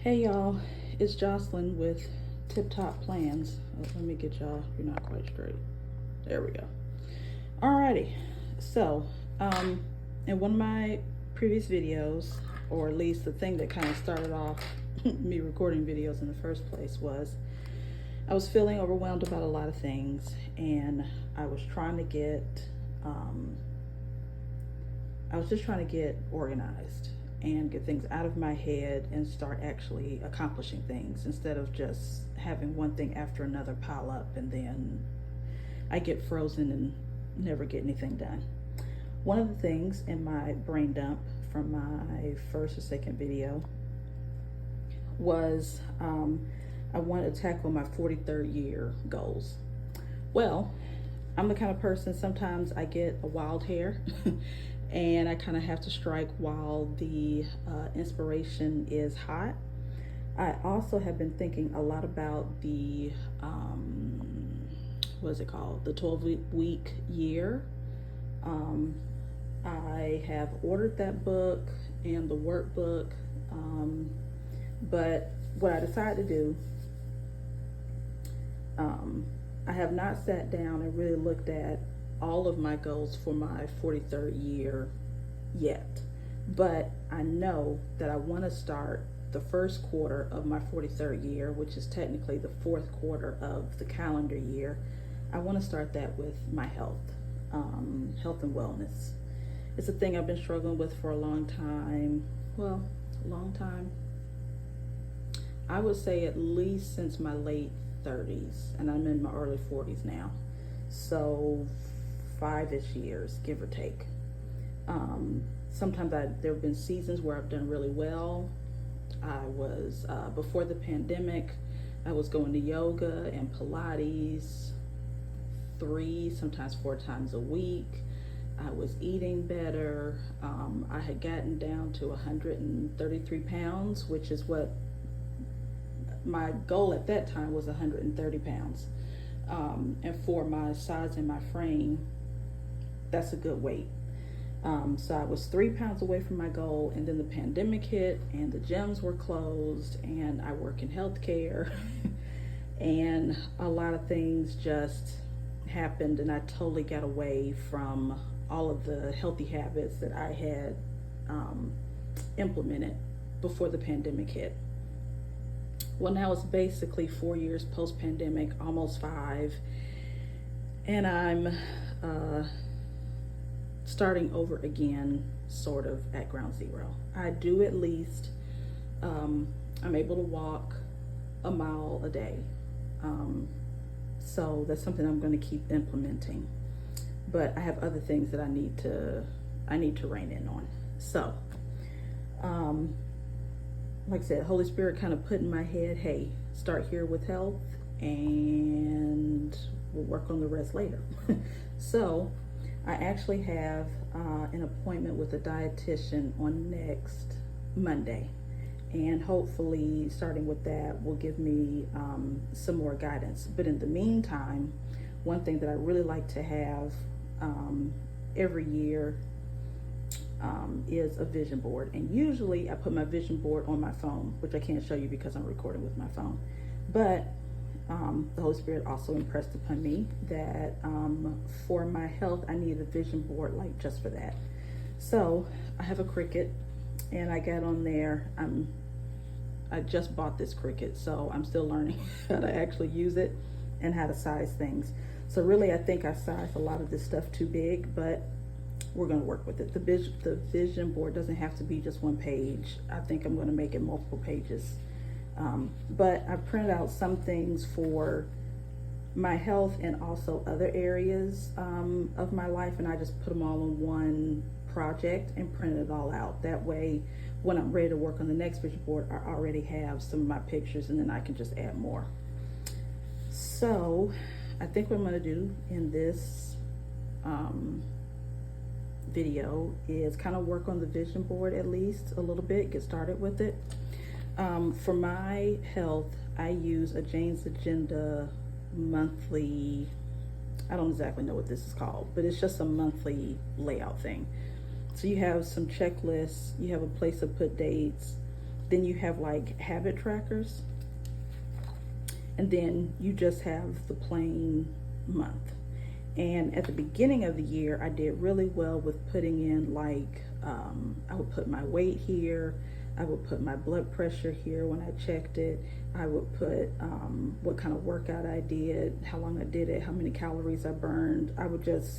Hey y'all, it's Jocelyn with Tip Top Plans. Let me get y'all, you're not quite straight. There we go. Alrighty, so in one of my previous videos, or at least the thing that kind of started off me recording videos in the first place, was I was feeling overwhelmed about a lot of things, and I was trying to get, I was just trying to get organized and get things out of my head and start actually accomplishing things instead of just having one thing after another pile up and then I get frozen and never get anything done. One of the things in my brain dump from my first or second video was I wanted to tackle my 43rd year goals. Well, I'm the kind of person, sometimes I get a wild hair and I kind of have to strike while the inspiration is hot. I also have been thinking a lot about the, what is it called? The 12-week year. I have ordered that book and the workbook, but what I decided to do, I have not sat down and really looked at all of my goals for my 43rd year yet, but I know that I want to start the first quarter of my 43rd year, which is technically the fourth quarter of the calendar year. I want to start that with my health, health and wellness. It's a thing I've been struggling with for a long time. Well, a long time. I would say at least since my late 30s, and I'm in my early 40s now. So 5-ish years, give or take. Sometimes there have been seasons where I've done really well. I was, before the pandemic, I was going to yoga and Pilates 3, sometimes 4 times a week. I was eating better. I had gotten down to 133 pounds, which is what my goal at that time was, 130 pounds. And for my size and my frame, that's a good weight. So I was 3 pounds away from my goal, and then the pandemic hit and the gyms were closed, and I work in healthcare and a lot of things just happened, and I totally got away from all of the healthy habits that I had implemented before the pandemic hit. Well, now it's basically 4 years post-pandemic, almost 5, and I'm starting over again, sort of at ground zero. I do at least, I'm able to walk a mile a day. So that's something I'm going to keep implementing. But I have other things that I need to rein in on. So, like I said, Holy Spirit kind of put in my head, hey, start here with health and we'll work on the rest later. So I actually have an appointment with a dietitian on next Monday, and hopefully starting with that will give me some more guidance. But in the meantime, one thing that I really like to have every year is a vision board, and usually I put my vision board on my phone, which I can't show you because I'm recording with my phone. But the Holy Spirit also impressed upon me that for my health, I need a vision board like just for that. So I have a Cricut, and I got on there. I just bought this Cricut, so I'm still learning how to actually use it and how to size things. So really, I think I sized a lot of this stuff too big, but we're going to work with it. The vision board doesn't have to be just one page. I think I'm going to make it multiple pages. But I printed out some things for my health and also other areas of my life, and I just put them all in one project and printed it all out. That way, when I'm ready to work on the next vision board, I already have some of my pictures, and then I can just add more. So I think what I'm going to do in this video is kind of work on the vision board at least a little bit, get started with it. For my health, I use a Jane's Agenda monthly, I don't exactly know what this is called, but it's just a monthly layout thing. So you have some checklists, you have a place to put dates, Then you have like habit trackers, and then you just have the plain month. And at the beginning of the year, I did really well with putting in like, I would put my weight here, I would put my blood pressure here when I checked it, I would put what kind of workout I did, how long I did it, how many calories I burned. I would just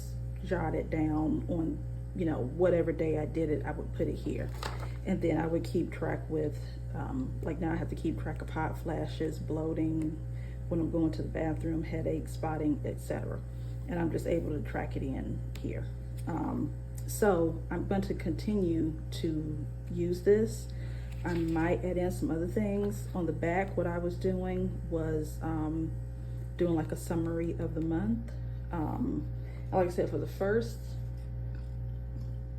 jot it down on, you know, whatever day I did it, I would put it here. And then I would keep track with, like now I have to keep track of hot flashes, bloating, when I'm going to the bathroom, headaches, spotting, etc. And I'm just able to track it in here. So I'm going to continue to use this. I might add in some other things. On the back, what I was doing was doing like a summary of the month. Like I said, for the first,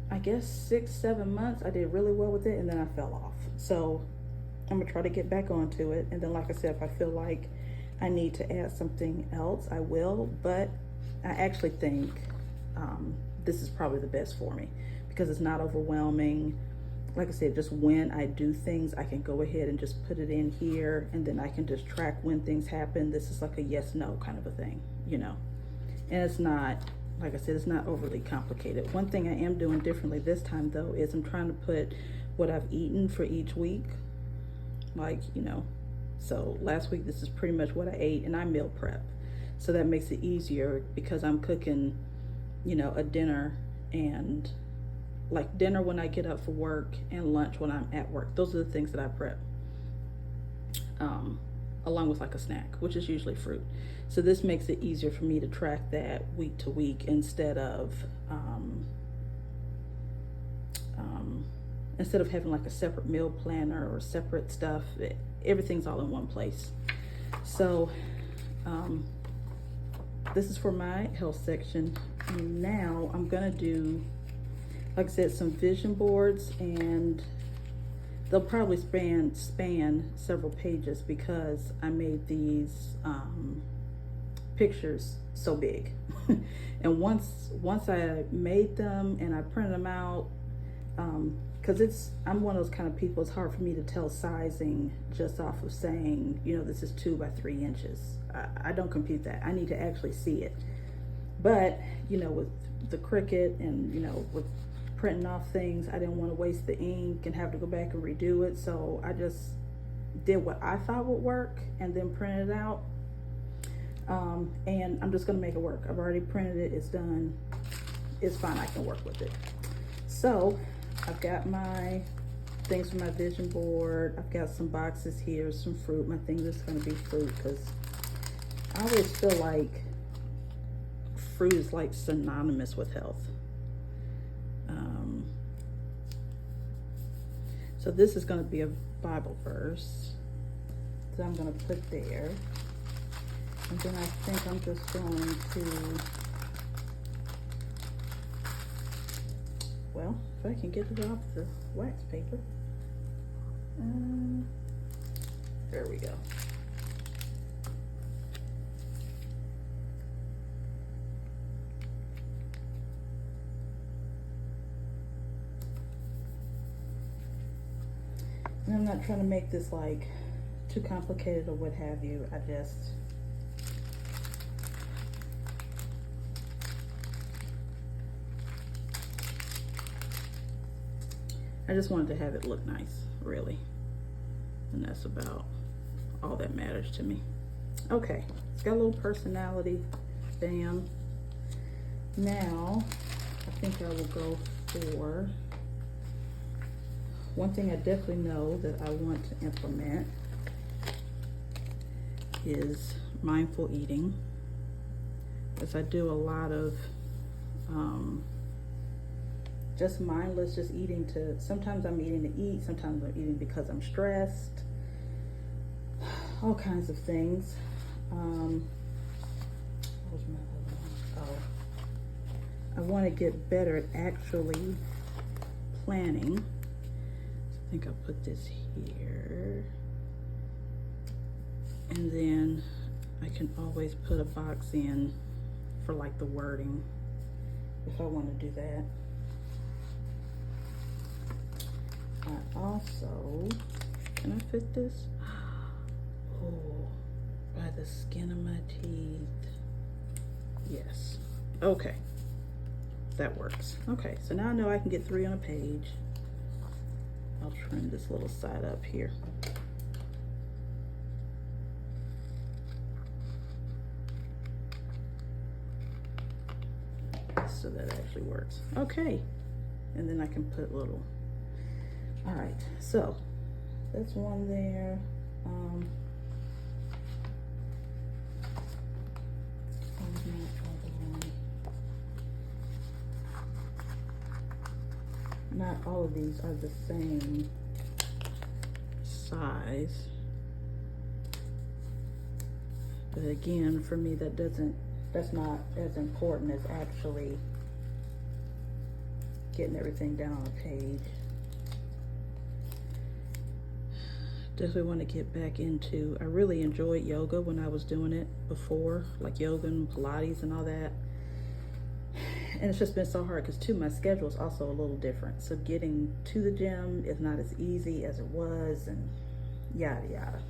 I guess 6-7 months, I did really well with it, and then I fell off. So I'm gonna try to get back onto it. And then like I said, if I feel like I need to add something else, I will. But I actually think this is probably the best for me because it's not overwhelming. Like I said, just when I do things, I can go ahead and just put it in here, and then I can just track when things happen. This is like a yes, no kind of a thing, you know. And it's not, like I said, it's not overly complicated. One thing I am doing differently this time though is I'm trying to put what I've eaten for each week. Like, you know, so last week this is pretty much what I ate, and I meal prep. So that makes it easier because I'm cooking, you know, a dinner, and like dinner when I get up for work and lunch when I'm at work. Those are the things that I prep. Along with like a snack, which is usually fruit. So this makes it easier for me to track that week to week instead of having like a separate meal planner or separate stuff. Everything's all in one place. So this is for my health section. And now I'm gonna do, like I said, some vision boards, and they'll probably span several pages because I made these pictures so big. And once I made them and I printed them out, because I'm one of those kind of people, it's hard for me to tell sizing just off of saying, you know, this is 2 by 3 inches. I don't compute that. I need to actually see it. But, you know, with the Cricut and, you know, with printing off things, I didn't want to waste the ink and have to go back and redo it. So I just did what I thought would work and then printed it out. And I'm just going to make it work. I've already printed it. It's done. It's fine. I can work with it. So I've got my things for my vision board. I've got some boxes here, some fruit. My thing is going to be fruit because I always feel like fruit is like synonymous with health. So this is going to be a Bible verse that I'm going to put there. And then I think I'm just going to, well, if I can get it off the wax paper. There we go. And I'm not trying to make this like too complicated or what have you. I just wanted to have it look nice, really. And that's about all that matters to me. Okay, it's got a little personality. Bam. Now, I think I will go for, one thing I definitely know that I want to implement is mindful eating, because I do a lot of just mindless, just eating to, sometimes I'm eating to eat, sometimes I'm eating because I'm stressed, all kinds of things. What was my other one? Oh, I want to get better at actually planning. I think I'll put this here. And then I can always put a box in for like the wording if I want to do that. I also Can I fit this? Oh, by the skin of my teeth. Yes. Okay. That works. Okay, so now I know I can get 3 on a page. I'll trim this little side up here. So that actually works. Okay. And then I can put little. All right, so that's one there. Not all of these are the same size, but again, for me, that's not as important as actually getting everything down on a page. Definitely want to get back into, I really enjoyed yoga when I was doing it before, like yoga and Pilates and all that. And it's just been so hard because too, my schedule is also a little different. So getting to the gym is not as easy as it was, and yada yada.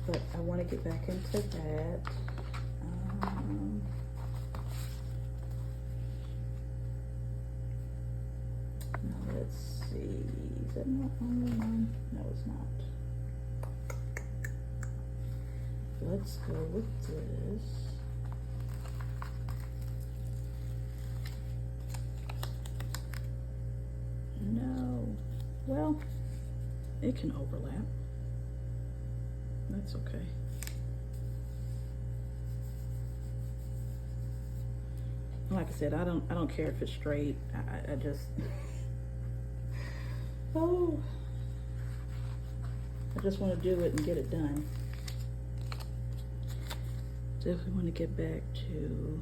But I want to get back into that. Now let's see. Is that not only one? No, it's not. Let's go with this. No. Well, it can overlap. That's okay. Like I said, I don't care if it's straight. I just I just want to do it and get it done. Definitely want to get back to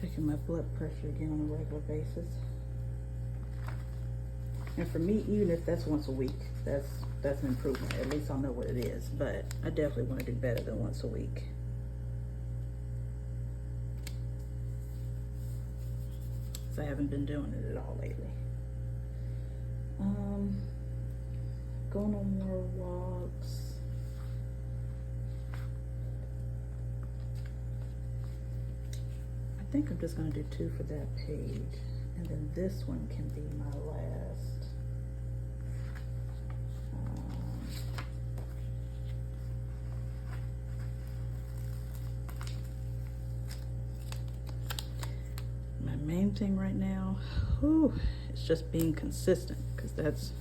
checking my blood pressure again on a regular basis. And for me, even if that's once a week, that's an improvement. At least I'll know what it is. But I definitely want to do better than once a week. So I haven't been doing it at all lately. Going on more walks. I think I'm just going to do 2 for that page, and then this one can be my last. My main thing right now, is just being consistent, because that's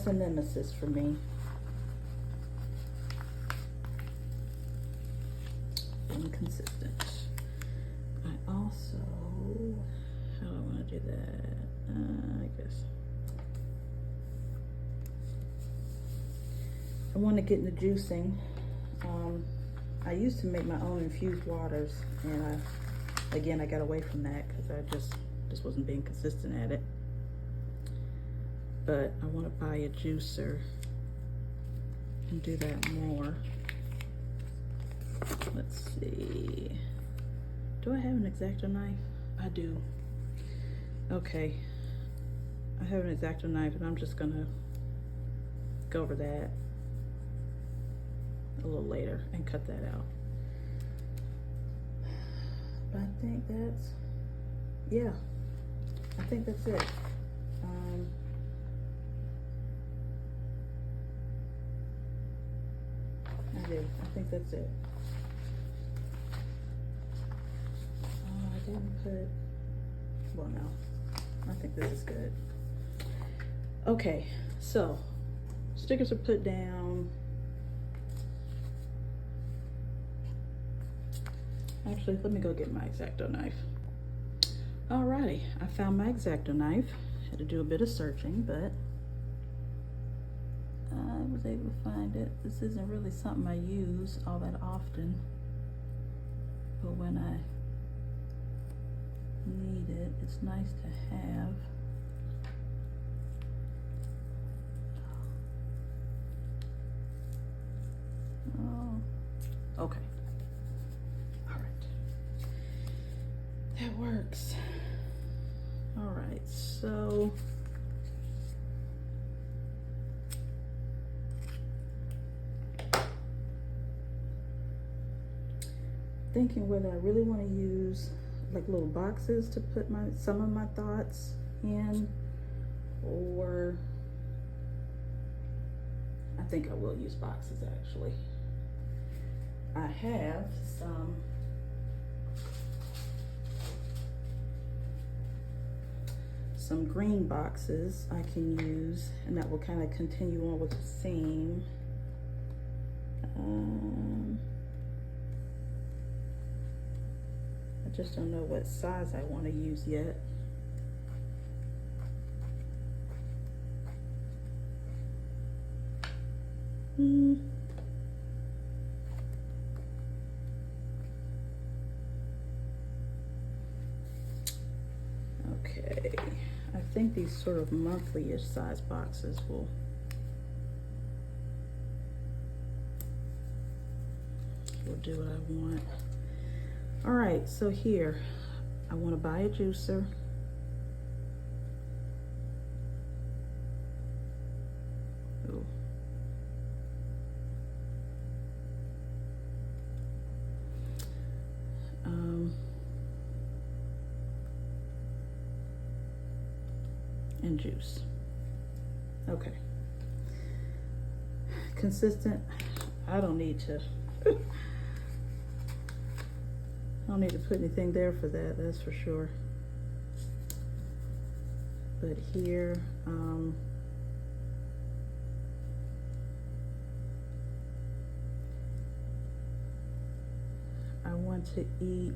a nemesis for me. Being consistent. I also, how do I want to do that? I guess I want to get into juicing. I used to make my own infused waters, and I got away from that because I just wasn't being consistent at it. But I want to buy a juicer and do that more. Let's see. Do I have an X-Acto knife? I do. Okay. I have an X-Acto knife, and I'm just gonna go over that a little later and cut that out. But I think I think that's it. I think that's it. I didn't put, well, no, I think this is good. Okay, so stickers are put down. Actually, let me go get my X-Acto knife. Alrighty, I found my X-Acto knife. Had to do a bit of searching, but I was able to find it. This isn't really something I use all that often, but when I need it, it's nice to have. Oh, okay. All right. That works. So thinking whether I really want to use like little boxes to put some of my thoughts in, or I think I will use boxes actually. I have some green boxes I can use, and that will kind of continue on with the theme. I just don't know what size I want to use yet. Okay, I think these sort of monthly-ish size boxes will do what I want. All right, so here, I want to buy a juicer. Ooh. And juice. Okay. Consistent. I don't need to put anything there for that, that's for sure. But here, I want to eat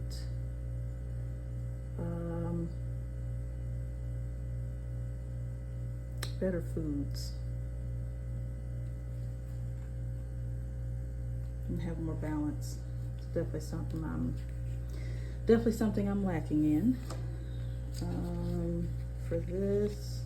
better foods and have more balance. It's definitely something I'm lacking in. For this,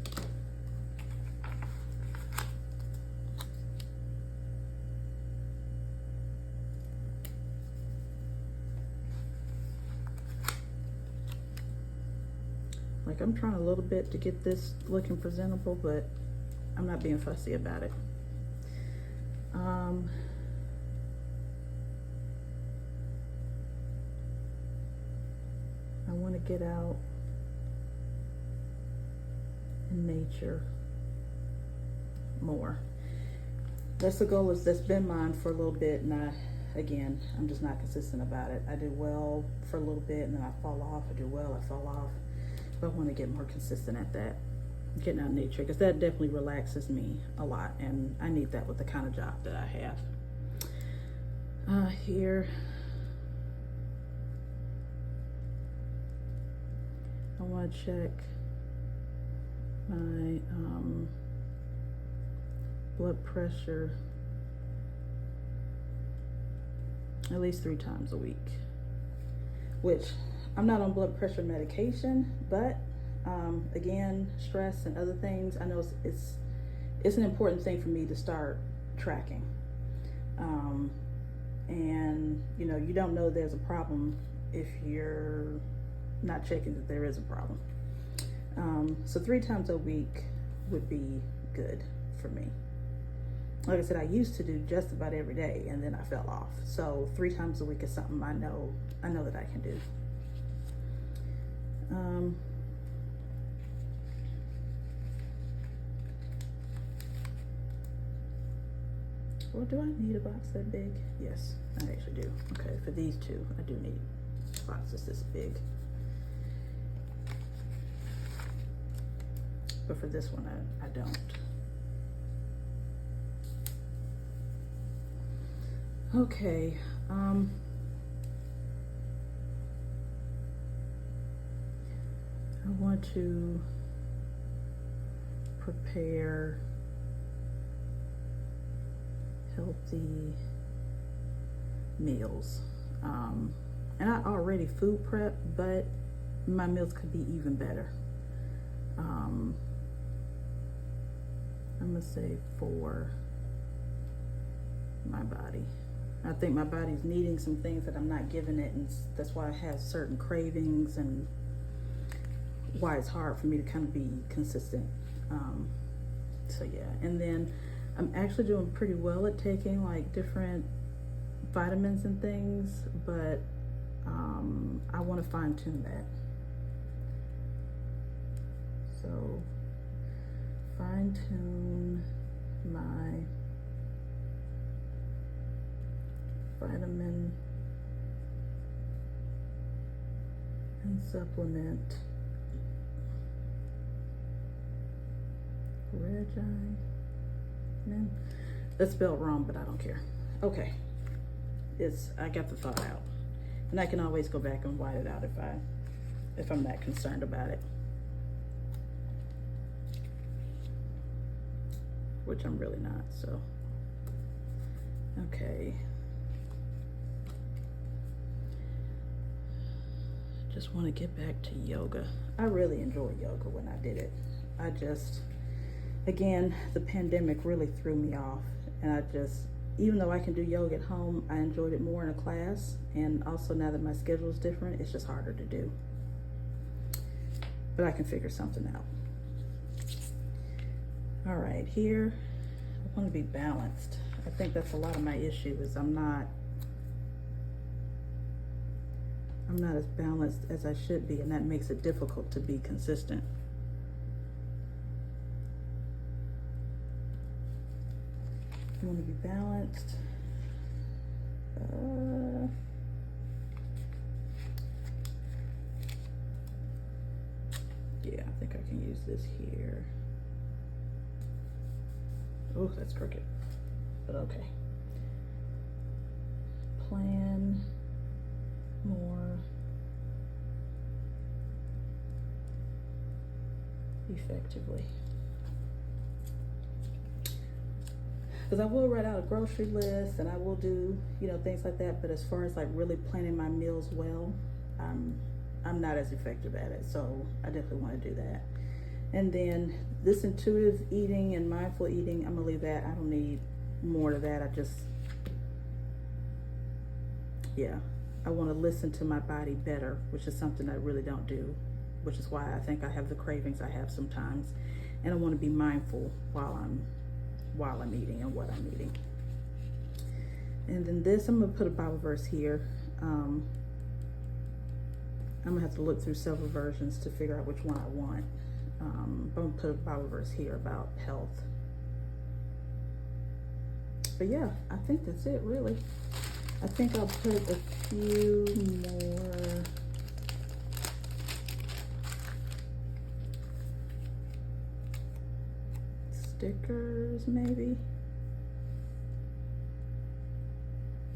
like I'm trying a little bit to get this looking presentable, but I'm not being fussy about it. I want to get out in nature more. That's the goal. That's been mine for a little bit, and I'm just not consistent about it. I do well for a little bit and then I fall off. I do well, I fall off. But I want to get more consistent at that, getting out in nature, because that definitely relaxes me a lot, and I need that with the kind of job that I have. Here, I want to check my blood pressure at least 3 times a week, which I'm not on blood pressure medication, but again, stress and other things, I know it's an important thing for me to start tracking. And you know, you don't know there's a problem if you're not checking that there is a problem. So 3 times a week would be good for me. Like I said, I used to do just about every day, and then I fell off. So 3 times a week is something I know that I can do. Well, do I need a box that big? Yes, I actually do. Okay, for these 2, I do need boxes this big. But for this one, I don't. Okay, I want to prepare healthy meals. And I already food prep, but my meals could be even better. I'm gonna say for my body. I think my body's needing some things that I'm not giving it, and that's why I have certain cravings and why it's hard for me to kind of be consistent. So yeah, and then I'm actually doing pretty well at taking like different vitamins and things, but I want to fine tune that. So fine tune my vitamin and supplement regimen. That's spelled wrong, but I don't care. Okay, I got the thought out, and I can always go back and white it out if I'm that concerned about it, which I'm really not. So okay, just want to get back to yoga. I really enjoyed yoga when I did it. I just, again, the pandemic really threw me off, and even though I can do yoga at home, I enjoyed it more in a class, and also now that my schedule is different, it's just harder to do. But I can figure something out. All right, here, I want to be balanced. I think that's a lot of my issue, is I'm not as balanced as I should be, and that makes it difficult to be consistent. I want to be balanced. Yeah, I think I can use this here. Oh, that's crooked, but okay. Plan more effectively. Because I will write out a grocery list and I will do, things like that. But as far as like really planning my meals well, I'm not as effective at it. So I definitely want to do that. And then this intuitive eating and mindful eating, I'm gonna leave that. I don't need more to that. I want to listen to my body better, which is something I really don't do, which is why I think I have the cravings I have sometimes. And I want to be mindful while I'm eating and what I'm eating. And then this, I'm gonna put a Bible verse here. I'm gonna have to look through several versions to figure out which one I want. I'm gonna put a Bible verse here about health. But yeah, I think that's it really. I think I'll put a few more stickers maybe,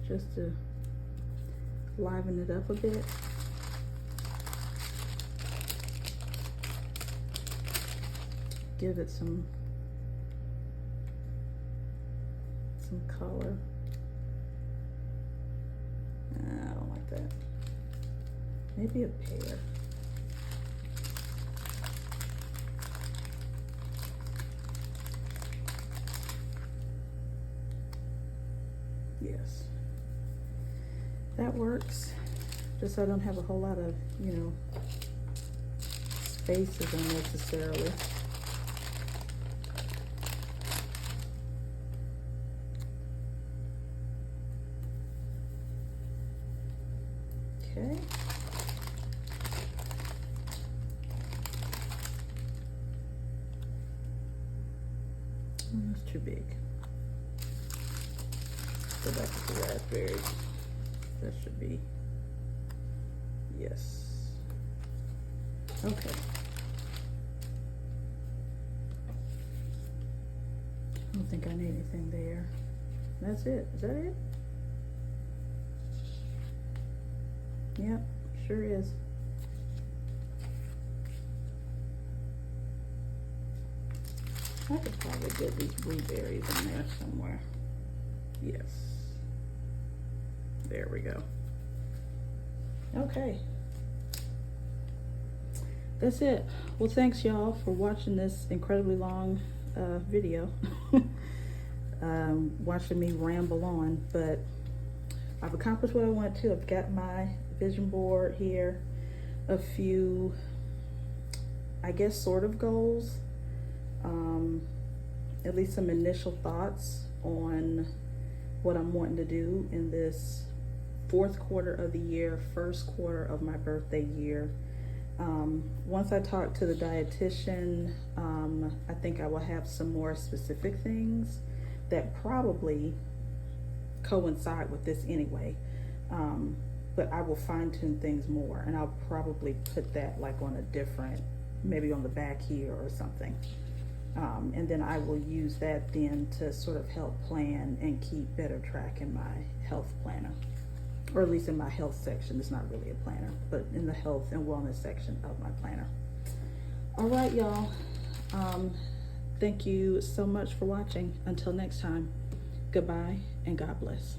just to liven it up a bit. Give it some color. I don't like that. Maybe a pear. Yes, that works. Just so I don't have a whole lot of, spaces unnecessarily. Okay. Oh, that's too big. Go back to the raspberries. That should be, yes. Okay. I don't think I need anything there. That's it. Is that it? Yep, sure is. I could probably get these blueberries in there somewhere. Yes. There we go. Okay. That's it. Well, thanks y'all for watching this incredibly long video. Watching me ramble on, but I've accomplished what I want to. I've got my vision board here, a few I guess, sort of goals, at least some initial thoughts on what I'm wanting to do in this fourth quarter of the year, first quarter of my birthday year. Once I talk to the dietitian, I think I will have some more specific things that probably coincide with this anyway. But I will fine tune things more, and I'll probably put that like on a different, maybe on the back here or something. And then I will use that then to sort of help plan and keep better track in my health planner, or at least in my health section. It's not really a planner, but in the health and wellness section of my planner. All right, y'all. Thank you so much for watching. Until next time, goodbye and God bless.